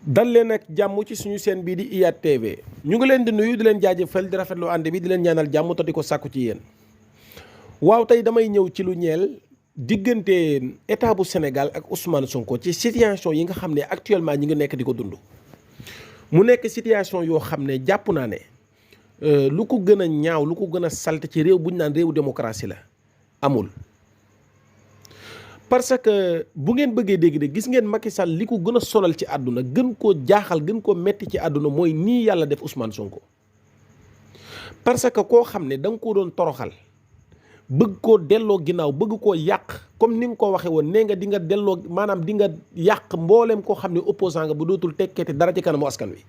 dal leen ak jàmm ci suñu chaîne bii di IYAT TV ñu ngi leen di nuyu di leen jaajëfal di rafetlu ànd bi di leen ñaanal jàmm te di ko sàkku ci yéen. waaw tey damay ñëw ci lu ñeel diggante état bu Sénégal ak Ousmane Sonko ci situation yi nga xam ne actuellement ñi ngi nekk di ko dund. mu nekk situation yoo xam ne jàpp naa ne lu ko gën a ñaaw lu ko gën a salte ci réew bu ñu naan réewu démocratie la amul. parce que bu ngeen bëggee dégg de gis ngeen Macky Sall li ko gën a solal ci àdduna gën koo jaaxal gën koo metti ci àdduna mooy nii yàlla def Ousmane Sonko. parce que koo xam ne da nga koo doon toroxal bëgg koo delloo ginnaaw bëgg koo yàq comme ni nga ko waxee woon nee nga di nga delloo maanaam di nga yàq mbooleem koo xam ne opposant nga bu dootul tekkeete dara ci kanamu askan wi.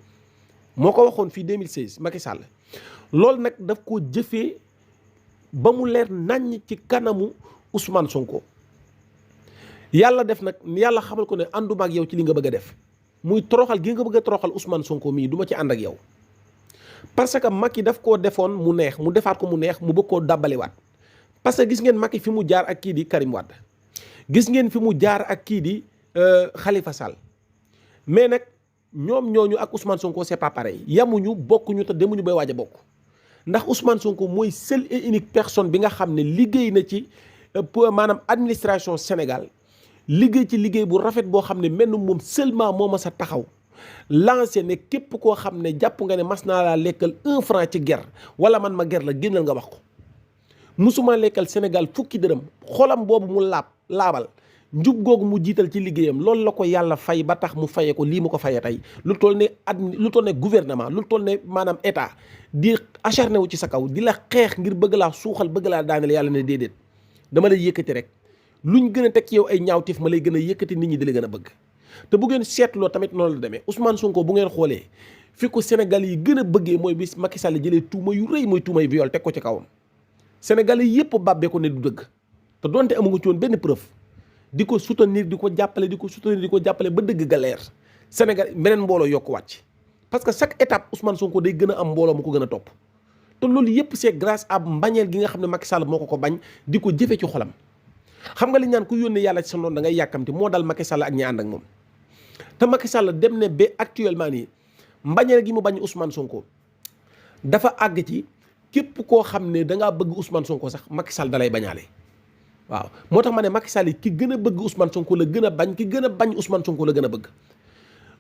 moo ko waxoon fii 2016 Macky Sall loolu nag daf koo jëfee ba mu leer naññ ci kanamu Ousmane Sonko. yàlla def nag yàlla xamal ko ne ànduma ak yow ci li nga bëgg a def muy toroxal gi nga bëgg a toroxal Ousmane Sonko mii du ma ci ànd ak yow. parce que Macky daf koo defoon mu neex mu defaat ko mu neex mu bëgg koo dàbbaliwaat parce que gis ngeen Macky fi mu jaar ak kii di Karim Wade gis ngeen fi mu jaar ak kii di Khalifa Sall mais nag ñoom ñooñu ak Ousmane Sonko c'est pas pareil yamuñu bokkuñu te demuñu bay waaj a bokk ndax Ousmane Sonko mooy seule et unique personne bi nga xam ne liggéey na ci maanaam administration Sénégal. liggéey ci liggéey bu rafet boo xam ne mel ni moom seulement moo ma sa taxaw lancé ne képp koo xam ne jàpp nga ne mas naa laa lekkal 1 franc ci ger wala man ma ger la génnal nga wax ko musuma lekkal Sénégal fukki dërëm xolam boobu mu laabal njub googu mu jiital ci liggéeyam loolu la ko yàlla fay ba tax mu faye ko lii mu ko faye tey lu toll ne gouvernement lu toll ne maanaam état di acharné wu ci sa kaw di la xeex ngir bëgg laa suuxal bëgg laa daaneel yàlla ne déedéet dama lay yëkkati rek luñ gën a teg ci yow ay ñaawtif ma lay gën a yëkkati nit ñi di la gën a bëgg te bu ngeen seetloo tamit noonu la demee Ousmane Sonko bu ngeen xoolee fi ko Sénégal yi gën a bëggee mooy bis Macky Sall jëlee tuuma yu rëy mooy tuumay viol teg ko ci kawam Sénégal yi yëpp bàbbee ko ne du dëgg te donte amuñu ci woon benn preuve di ko soutenir di ko jàppale di ko soutenir di ko jàppale ba dëgg ga leer Sénégal beneen mbooloo yokku wàcc parce que chaque étape Ousmane Sonko day gën a am mbooloo mu ko gën a topp te loolu yëpp c'est grâce à mbañeel gi nga xam ne Macky Sall moo ko bañ di ko jëfe ci xolam. xam nga li ñaan ku yónnee yàlla ci sa noonu da ngay yàkkamti moo dal Macky Sall ak ñi ànd ak moom te Macky Sall dem ne ba actuellement nii mbañeel gi mu bañ Ousmane Sonko dafa àgg ci képp koo xam ne da ngaa bëgg Ousmane Sonko sax Macky Sall da lay bañaale waaw moo tax ma ne Macky Sall ki gën a bëgg Ousmane Sonko la gën a bañ ki gën a bañ Ousmane Sonko la gën a bëgg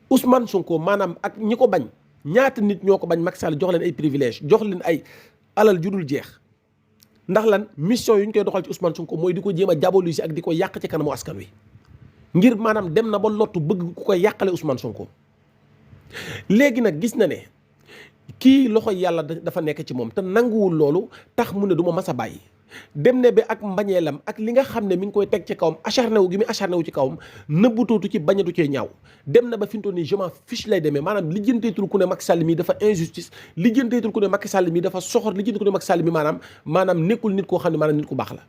Ousmane Sonko maanaam ak ñi ko bañ ñaata nit ñoo ko bañ Macky Sall jox leen ay privilège jox leen ay alal ju dul jeex. ndax lan mission yu ñu koy doxal ci Ousmane Sonko mooy di ko jéem a diaboliser ak di ko yàq ci kanamu askan wi ngir maanaam dem na ba lottu bëgg ku koy yàqale Ousmane Sonko léegi nag gis na ne kii loxo yàlla dafa nekk ci moom te nanguwul loolu tax mu ne du ma mas a bàyyi dem ne ba ak mbañeelam ak li nga xam ne mi ngi koy teg ci kawam acharné wu gi mi acharné wu ci kawam nëbbutootu ci bañatu cee ñaaw dem na ba fi mu toll nii je m'en fiche lay demee maanaam lijjanteetul ku ne Macky Sall mi dafa injustice lijjanteetul ku ne Macky Sall mi dafa soxor lijjanteetul ku ne Macky Sall mi maanaam nekkul nit koo xam ne maanaam nit ku baax la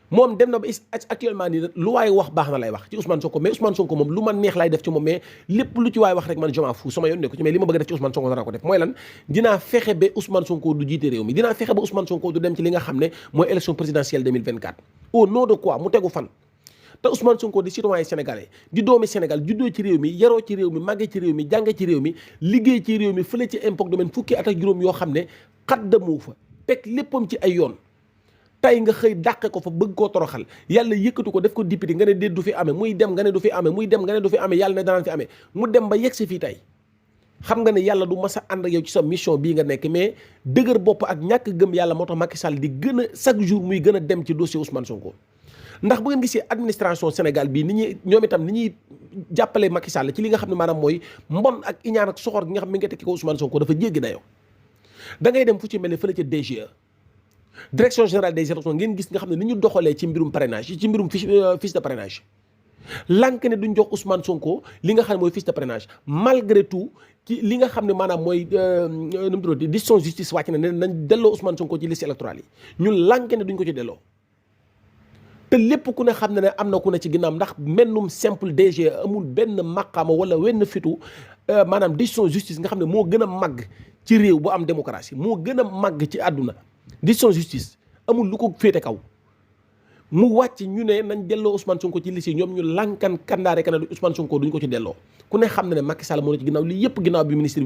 moom dem na ba actuellement nii lu waaye wax baax na lay wax ci Ousmane Sonko mais Ousmane Sonko moom lu ma neex lay def ci moom mais lépp lu ci waaye wax rek man je m'en fous sama yoon nekku ci mais li ma bëgg a def ci Ousmane Sonko dana ko def mooy lan dinaa fexe ba Ousmane Sonko du jiite réew mi dinaa fexe ba Ousmane Sonko du dem ci li nga xam ne mooy élection présidentielle 2024 au nom de quoi mu tegu fan te Ousmane Sonko di citoyen sénégalais di doomi Sénégal juddoo ci réew mi yaroo ci réew mi màggee ci réew mi jàngee ci réew mi liggéey ci réew mi fële ci impôt domaine fukki at ak juróom yoo xam ne xaddamu fa teg léppam ci ay yoon tey nga xëy dàqe ko fa bëgg koo toroxal yàlla yëkkatu ko def ko député nga ne déet du fi amee muy dem nga ne du fi amee muy dem nga ne du fi amee yàlla ne danaan fi amee mu dem ba yegg si fii tey xam nga ne yàlla du mas a ànd ak yow ci sa mission bii nga nekk mais dëgër bopp ak ñàkk gëm yàlla moo tax Macky Sall di gën a chaque jour muy gën a dem ci dossier Ousmane Sonko ndax bu ngeen gisee administration Sénégal bii ni ñuy ñoom itam ni ñuy jàppale Macky Sall ci li nga xam ne maanaam mooy mbon ak iñaan ak soxor gi nga xam ne mi nga tekki ko Ousmane Sonko dafa jéggi dayoo da ngay dem fu ci mel ne fële ca DGE direction générale des élections ngeen gis nga xam ne ni ñu doxalee ci mbirum parrainage ci mbirum fiche de parrainage lànk ne duñ jox Ousmane Sonko li nga xam ne mooy fiche de parrainage malgré tout ci li nga xam ne maanaam mooy nu mu tuddati décision justice wàcc na ne nañ delloo Ousmane Sonko ci liste électorale yi ñun lànk ne duñ ko ci delloo te lépp ku ne xam ne ne am na ku ne ci ginnaaw ndax mennum simple DG amul benn maqaama wala wenn fitu maanaam décision justice nga xam ne moo gën a màgg ci réew bu am démocratie moo gën a màgg ci àdduna décision justice amul lu ko féete kaw mu wàcc ñu ne nañ delloo Ousmane Sonko ci liste yi ñoom ñu lànkan kandaare kana du Ousmane Sonko duñ ko ci delloo ku ne xam na ne Macky Sall moo ne ci ginnaaw lii yëpp ginnaaw bi ministre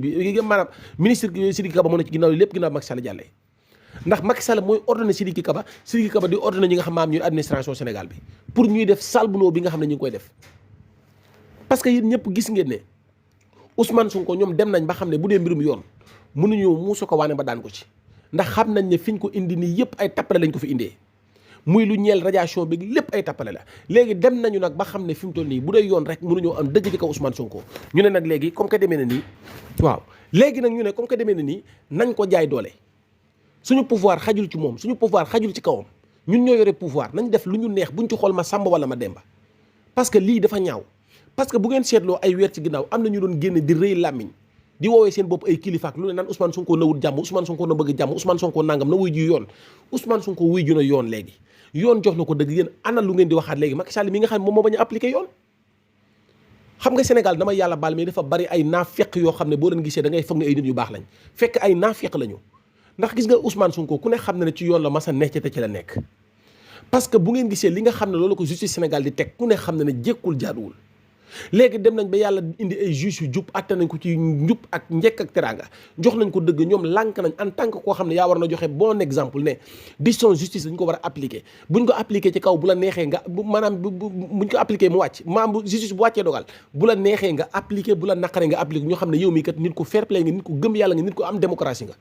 Sidiki Kaba moo ne ci ginnaaw li lépp ginnaaw Macky Sall jàllee ndax Macky Sall mooy ordonné Sidiki Kaba di ordonné ñi nga xam maam ñuy administration Sénégal bi pour ñuy def salbuloo bi nga xam ne ñu ngi koy def parce que yéen ñëpp gis ngeen ne Ousmane Sonko ñoom dem nañ ba xam ne bu dee mbirum yoon mënuñoo muusu ko waane ba daan ko ci ndax xam nañ ne fiñ ko indi nii yëpp ay tappale lañ ko fi indee muy lu ñeel radiation bi lépp ay tappale la léegi dem nañu nag ba xam ne fi mu toll nii bu dee yoon rek mënuñoo am dëgg ci kaw Ousmane Sonko ñu ne nag léegi comme que demee na nii waaw léegi nag ñu ne comme que demee na nii nañ ko jaay doole suñu pouvoir xajul ci moom suñu pouvoir xajul ci kawam ñun ñoo yore pouvoir nañ def lu ñu neex buñ ci xool ma Samba wala ma Demba parce que lii dafa ñaaw parce que bu ngeen seetloo ay weer ci ginnaaw am na ñu doon génne di rëy làmmiñ di woowee seen bopp ay kilifaak lu ne naan Ousmane Sonko na wut jàmm Ousmane Sonko na bëgg jàmm Ousmane Sonko nangam na wuy ju yoon Ousmane Sonko wuy ju na yoon léegi yoon jox na ko dëgg yéen ana lu ngeen di waxaat léegi Macky Sall mi nga xam ne moom moo bañ a appliqué yoon xam nga Sénégal dama yàlla baal mais dafa bari ay naafeq yoo xam ne boo leen gisee da ngay foog ne ay nit yu baax lañ fekk ay naafeq lañu ndax gis nga Ousmane Sonko ku ne xam na ne ci yoon la masa nekk te ci la nekk parce que bu ngeen gisee li nga xam ne loolu ko justice Sénégal di teg ku ne xam na ne jékkul jaaduwul léegi dem nañ ba yàlla indi ay juges yu jub atte nañ ko ci njub ak njekk ak teraanga jox nañ ko dëgg ñoom lànk nañ en tant que koo xam ne yaa war na joxe bon exemple ne décision justice dañ ko war a appliquer buñ ko appliquer ci kaw bu la neexee nga maanaam buñ ko appliquer mu wàcc maanaam bu justice bu wàccee dogal bu la neexee nga appliquer bu la naqaree nga appliquer ñoo xam ne yow mii kat nit ku fair play nga nit ku gëm yàlla nga nit ku am démocratie nga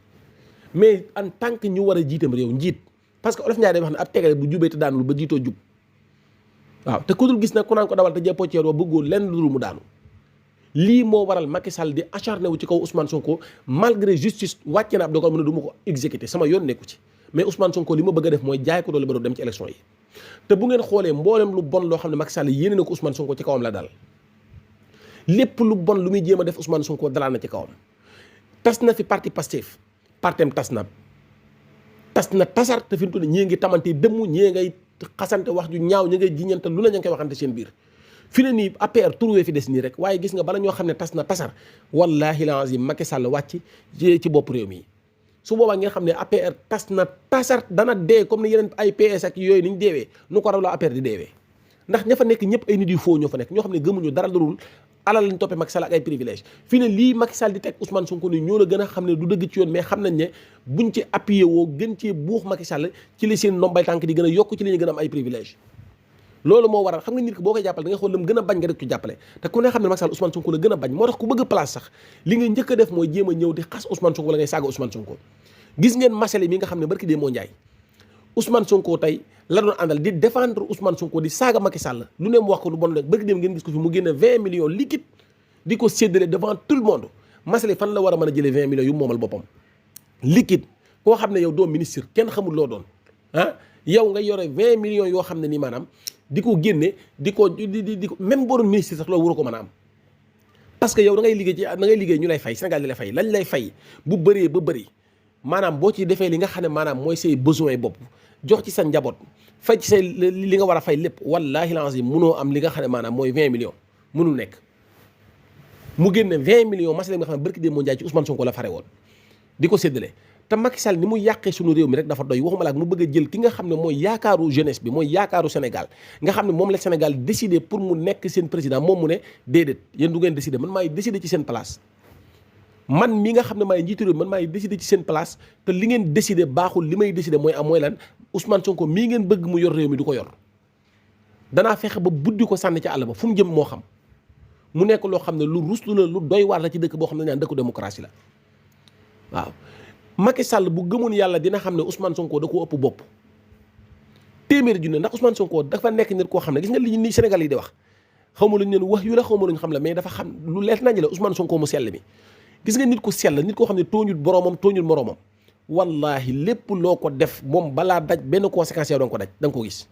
mais en tant que ñu war a jiitam réew njiit parce que olof Ndiaye day wax ne ab tegale bu jubee te daanul ba jiitoo jub waaw te ku dul gis nag ku naan ko dawal te jàppoo ci yoon bëggoo lenn lu dul mu daanu lii moo waral Macky Sall di acharné wu ci kaw Ousmane Sonko malgré justice wàcce na ab dogal mu ne du ma ko exécuté sama yoon nekku ci mais Ousmane Sonko li ma bëgg a def mooy jaay ko doole ba doo dem ci élection yi te bu ngeen xoolee mboolem lu bon loo xam ne Macky Sall yéene na ko Ousmane Sonko ci kawam la dal lépp lu bon lu muy jéem a def Ousmane Sonko dalaa na ci kawam tas na fi parti Pastef partem tas na tasar te fi mu toll ñii ngi tamante dëmm ñii ngay xasante wax ju ñaaw ñi ngay jiñante lu la ña ngi koy waxante seen biir fi ne nii APR trouvé fi des nii rek waaye gis nga bala ñoo xam ne tas na tasar wallahi lazim Macky Sall wàcc ci bopp réew mi su boobaa ngeen xam ne APR tas na tasar dana dee comme ni yeneen ay PS ak yooyu ni ñu deewee nu ko raw la APR di deewee ndax ña fa nekk ñëpp ay nit yu foo ñoo fa nekk ñoo xam ne gëmuñu dara lu dul alal lañ toppee Macky Sall ak ay privilège fii ne lii Macky Sall di teg Ousmane Sonko ni ñoo la gën a xam ne du dëgg ci yoon mais xam nañ ne buñ ci appuyé woo gën cee buux Macky Sall ci li seen ndombay tànk di gën a yokk ci li ñu gën a am ay privilège loolu moo waral xam nga nit ki boo koy jàppale da nga xool la mu gën a bañ nga rek ci jàppale te ku ne xam ne Macky Sall Ousmane Sonko la gën a bañ moo tax ku bëgg place sax li nga njëkk a def mooy jéem a ñëw di xas Ousmane Sonko la ngay saaga Ousmane Sonko gis ngeen masale mi nga xam ne barki dee moo njaay Ousmane Sonko tey la doon àndal di défendre Ousmane Sonko di saaga Macky Sall lu ne mu wax ko lu bon rek barki dem ngeen gis ko fi mu génne 20 millions liquide di ko séddale devant tout le monde masale fan la war a mën a jëlee 20 millions yu moomal boppam liquide koo xam ne yow doo ministre kenn xamul loo doon ah yow nga yore 20 millions yoo xam ne nii maanaam di ko génne di ko même boo doon ministre sax loolu waru ko mën a am parce que yow da ngay liggéey ñu lay fay Sénégal di lay fay lañ lay fay bu bëree ba bëri maanaam boo ci defee li nga xam ne maanaam mooy say besoin bopp jox ci sa njaboot fay ci say li nga war a fay lépp wallaahi laazim munoo am li nga xam ne maanaam mooy 20 millions mënul nekk mu génne 20 millions masala nga xam ne barki dee moo njaay ci Ousmane Sonko la fare woon di ko séddale te Macky Sall ni mu yàqee suñu réew mi rek dafa doy waxuma la ak mu bëgg a jël ki nga xam ne mooy yaakaaru jeunesse bi mooy yaakaaru Sénégal nga xam ne moom la Sénégal décidé pour mu nekk seen président moom mu ne déedéet yéen du ngeen décidé man maay décidé ci seen place man mi nga xam ne maay njiitu réew man maay décidé ci seen place te li ngeen décidé baaxul li may décidé mooy am mooy lan Ousmane Sonko mii ngeen bëgg mu yor réew mi du ko yor danaa fexe ba buddi ko sànni ci àll ba fu mu jëm moo xam mu nekk loo xam ne lu ruslu la lu doy waar la ci dëkk boo xam ne ñaan dëkku démocratie la waaw Macky Sall bu gëmoon yàlla dina xam ne Ousmane Sonko da ko ëpp bopp téeméeri junne ndax Ousmane Sonko dafa nekk nit koo xam ne gis nga li ni Sénégal yi di wax xaw ma lu ñu leen wax yu la xaw ma lu ñu xam la mais dafa xam lu leer nañ la Ousmane Sonko mu sell mi gis nga nit ku sell nit koo xam ne tooñul boroomam tooñul moroomam wallahi lépp loo ko def moom balaa daj benn conséquence yow da nga ko daj da nga ko gis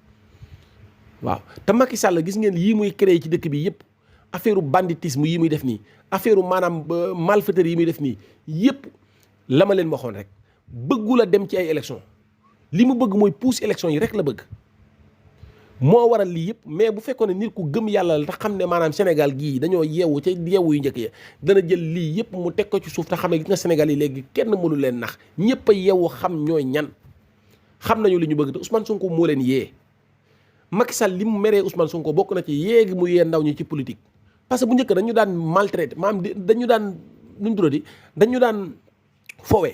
waaw te Macky Sall gis ngeen yii muy créé ci dëkk bi yëpp affaire banditisme yi muy def nii affaire maanaam malfaiteurs yi muy def nii yëpp la ma leen waxoon rek bëggul a dem ci ay élection li mu bëgg mooy pousse élection yi rek la bëgg moo waral lii yëpp mais bu fekkoon ne nit ku gëm yàlla la te xam ne maanaam Sénégal gii dañoo yeewu ca yeewu yu njëkk ya dana jël lii yëpp mu teg ko ci suuf te xam ne gis nga Sénégal yi léegi kenn mënu leen nax ñëpp a yeewu xam ñooy ñan xam nañu li ñu bëgg te Ousmane Sonko moo leen yee Macky Sall li mu meree Ousmane Sonko bokk na ci yéegi mu yee ndaw ñi ci politique parce que bu njëkk dañu daan maltraité maanaam dañu daan nuñ tuddati dañu daan fowe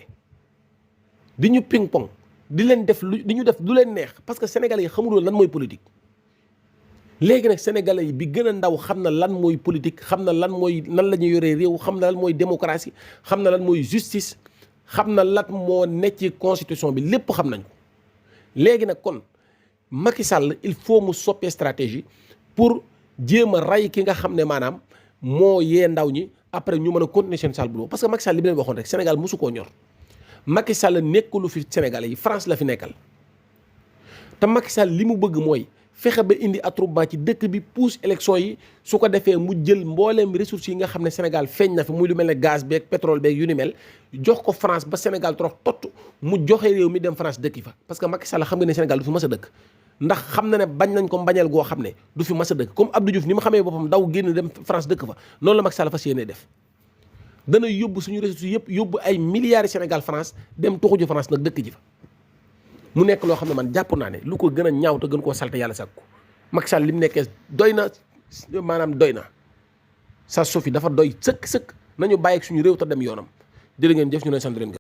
di ñu ping pong di leen def lu di ñu def du leen neex parce que sénégalais yi xamul woon lan mooy politique. léegi nag sénégalais yi bi gën a ndaw xam na lan mooy politique xam na lan mooy nan la ñuy yoree réew xam na lan mooy démocratie xam na lan mooy justice xam na lan moo nekk ci constitution bi lépp xam nañ ko léegi nag kon Macky Sall il faut mu soppee stratégie pour jéem a rey ki nga xam ne maanaam moo yee ndaw ñi après ñu mën a continuer seen sale boulot parce que Macky Sall li mu leen waxoon rek Sénégal mosu koo ñor Macky Sall nekkulu fi Sénégalais yi France la fi nekkal te Macky Sall li mu bëgg mooy fexe ba indi attroupement ci dëkk bi pousse élection yi su ko defee mu jël mbooleem ressources yi nga xam ne Sénégal feeñ na fi muy lu mel ne gaz beeg pétrole beeg yu ni mel jox ko France ba Sénégal torox tott mu joxe réew mi dem France dëkki fa parce que Macky Sall xam nga ne Sénégal du fi mas a dëkk ndax xam na ne bañ nañ ko mbañeel goo xam ne du fi mas a dëkk comme Abdou Diouf ni mu xamee boppam daw génn dem France dëkk fa noonu la Macky Sall fas yéenee def dana yóbbu suñu ressources yëpp yóbbu ay milliards Sénégal France dem tuxu ji France nag dëkk ji fa mu nekk loo xam ne man jàpp naa ne lu ko gën a ñaaw te gën koo salte yàlla sàkk ko Macky Sall li mu nekkee doy na maanaam doy na sa sofi dafa doy sëkk nañu bàyyi suñu réew te dem yoonam jërë ngeen jëf ñu ne sant leen